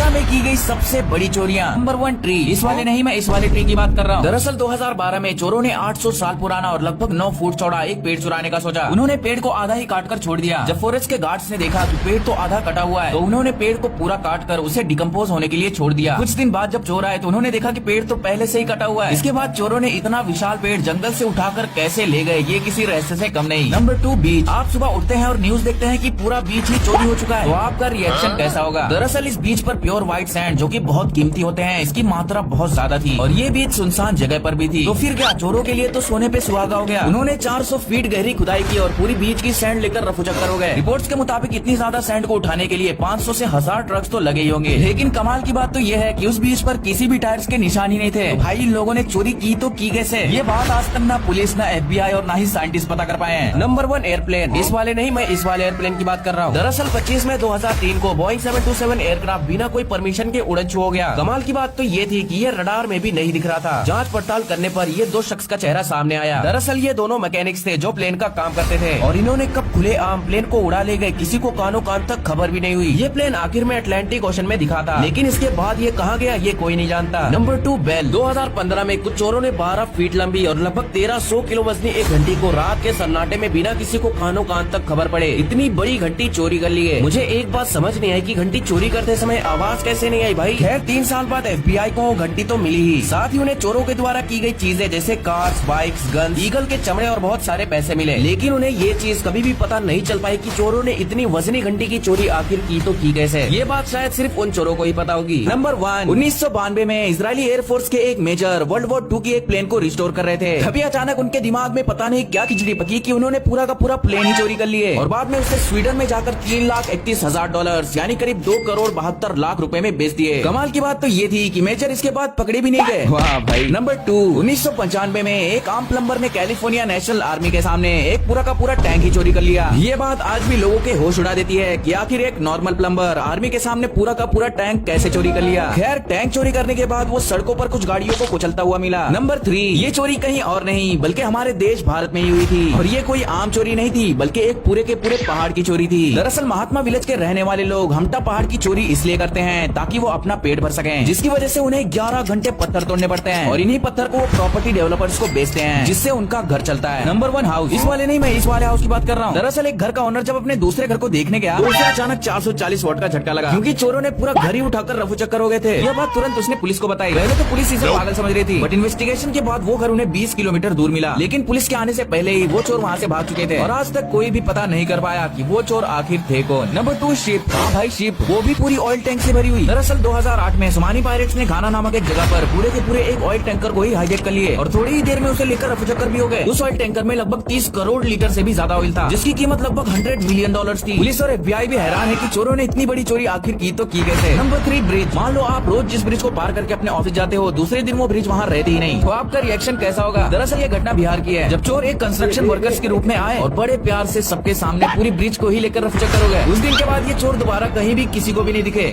दुनिया में की गई सबसे बड़ी चोरियां। Number 1 tree. इस वाले नहीं, मैं इस वाले ट्री की बात कर रहा हूँ। दरअसल 2012 में चोरों ने 800 साल पुराना और लगभग 9 फुट चौड़ा एक पेड़ चुराने का सोचा। उन्होंने पेड़ को आधा ही काट कर छोड़ दिया। जब फॉरेस्ट के गार्ड्स ने देखा कि पेड़ तो आधा कटा हुआ है, तो उन्होंने पेड़ को पूरा काट कर उसे डिकम्पोज होने के लिए छोड़ दिया। कुछ दिन बाद जब चोर आए तो उन्होंने देखा कि पेड़ तो पहले से ही कटा हुआ है। इसके बाद चोरों ने इतना विशाल पेड़ जंगल से उठाकर कैसे ले गए, ये किसी रहस्य से कम नहीं। नंबर 2 बीच। आप सुबह उठते हैं और न्यूज देखते हैं कि पूरा बीच ही चोरी हो चुका है, तो आपका रिएक्शन कैसा होगा? दरअसल इस बीच पर प्योर व्हाइट सैंड, जो कि बहुत कीमती होते हैं, इसकी मात्रा बहुत ज्यादा थी और ये बीच सुनसान जगह पर भी थी। तो फिर क्या, चोरों के लिए तो सोने पे सुहागा हो गया। उन्होंने 400 फीट गहरी खुदाई की और पूरी बीच की सैंड लेकर रफू चक्कर हो गए। रिपोर्ट्स के मुताबिक इतनी ज्यादा सैंड को उठाने के लिए 500 से 1000 ट्रक्स तो लगे ही होंगे। लेकिन कमाल की बात तो ये है कि उस बीच पर किसी भी टायर्स के निशान ही नहीं थे। तो भाई इन लोगों ने चोरी की तो की कैसे? ये बात आज तक ना पुलिस, ना FBI और ना ही साइंटिस्ट पता कर पाए हैं। Number 1 airplane. इस वाले नहीं, मैं इस वाले एयरप्लेन की बात कर रहा हूँ। दरअसल 25 मई 2003 को बोइंग 727 एयरक्राफ्ट बिना कोई परमिशन के उड़न छू हो गया। कमाल की बात तो ये थी कि ये रडार में भी नहीं दिख रहा था। जांच पड़ताल करने पर ये 2 शख्स का चेहरा सामने आया। दरअसल ये दोनों मैकेनिक्स थे जो प्लेन का काम करते थे और इन्होंने कब खुले आम प्लेन को उड़ा ले गए, किसी को कानो कान तक खबर भी नहीं हुई। ये प्लेन आखिर में अटलांटिक ओशन में दिखा था, लेकिन इसके बाद ये कहाँ गया ये कोई नहीं जानता। Number 2 bell. 2015 में कुछ चोरों ने 12 फीट लंबी और लगभग 1300 किलो वजनी एक घंटी को रात के सन्नाटे में बिना किसी को कानो कान तक खबर पड़े इतनी बड़ी घंटी चोरी कर ली है। मुझे एक बात समझ नहीं आई कि घंटी चोरी करते समय आवाज कैसे नहीं आई भाई। खैर 3 साल बाद FBI को घंटी तो मिली ही, साथ ही उन्हें चोरों के द्वारा की गई चीजें जैसे कार्स, बाइक्स, गन, ईगल के चमड़े और बहुत सारे पैसे मिले। लेकिन उन्हें ये चीज कभी भी पता नहीं चल पाई कि चोरों ने इतनी वजनी घंटी की चोरी आखिर की तो की कैसे। ये बात शायद सिर्फ उन चोरों को ही पता होगी। नंबर 1। 1992 में इजरायली एयरफोर्स के एक मेजर वर्ल्ड वॉर 2 की एक प्लेन को रिस्टोर कर रहे थे। तभी अचानक उनके दिमाग में पता नहीं क्या खिचड़ी पकी कि उन्होंने पूरा का पूरा प्लेन ही चोरी कर लिए और बाद में उसे स्वीडन में जाकर $3,31,000 यानी करीब 2,72,00,000 रुपए में बेच दिए। कमाल की बात तो ये थी कि मेजर इसके बाद पकड़े भी नहीं गए। वाह भाई। नंबर 2। 1995 में एक आम प्लम्बर ने कैलिफोर्निया नेशनल आर्मी के सामने एक पूरा का पूरा टैंक ही चोरी कर लिया। ये बात आज भी लोगों के होश उड़ा देती है कि आखिर एक नॉर्मल प्लम्बर आर्मी के सामने पूरा का पूरा टैंक कैसे चोरी कर लिया। खैर टैंक चोरी करने के बाद वो सड़कों पर कुछ गाड़ियों को कुचलता हुआ मिला। नंबर 3। ये चोरी कहीं और नहीं बल्कि हमारे देश भारत में ही हुई थी और ये कोई आम चोरी नहीं थी बल्कि एक पूरे के पूरे पहाड़ की चोरी थी। दरअसल महात्मा विलेज के रहने वाले लोग हमटा पहाड़ की चोरी इसलिए करते हैं ताकि वो अपना पेट भर सकें, जिसकी वजह से उन्हें 11 घंटे पत्थर तोड़ने पड़ते हैं और इन्हीं पत्थर को वो प्रॉपर्टी डेवलपर्स को बेचते हैं, जिससे उनका घर चलता है। Number 1 house. इस वाले नहीं, मैं इस वाले हाउस की बात कर रहा हूँ। दरअसल एक घर का ओनर जब अपने दूसरे घर को देखने गया तो उसे अचानक 440 वॉट का झटका लगा, क्योंकि चोरों ने पूरा घर ही उठाकर रफू चक्कर हो गए थे। यह बात तुरंत उसने पुलिस को बताई। पहले तो पुलिस इसे पागल समझ रही थी, बट इन्वेस्टिगेशन के बाद वो घर उन्हें 20 किलोमीटर दूर मिला। लेकिन पुलिस के आने से पहले ही वो चोर वहाँ से भाग चुके थे और आज तक कोई भी पता नहीं कर पाया कि वो चोर आखिर थे कौन। Number 2 ship. हाँ भाई शिप, वो भी पूरी ऑयल टैंक से भरी हुई। दरअसल 2008 में सोमानी पायरेट्स ने घाना नामक एक जगह पर पूरे के पूरे एक ऑयल टैंकर को ही हाईजैक कर लिए और थोड़ी ही देर में उसे लेकर रफू चक्कर भी हो गए। उस ऑयल टैंकर में लगभग 30 करोड़ लीटर से भी ज्यादा ऑयल था, जिसकी कीमत लगभग $100 मिलियन थी। पुलिस और FBI भी हैरान है कि चोरों ने इतनी बड़ी चोरी आखिर की तो की कैसे। Number 3 bridge. मान लो आप रोज जिस ब्रिज को पार करके अपने ऑफिस जाते हो, दूसरे दिन वो ब्रिज वहाँ रहती ही नहीं, तो आपका रिएक्शन कैसा होगा? दरअसल ये घटना बिहार की है, जब चोर एक कंस्ट्रक्शन वर्कर्स के रूप में आए और बड़े प्यार से सबके सामने पूरी ब्रिज को ही लेकर रफू चक्कर हो गए। उस दिन के बाद ये चोर दोबारा कहीं भी किसी को भी नहीं दिखे।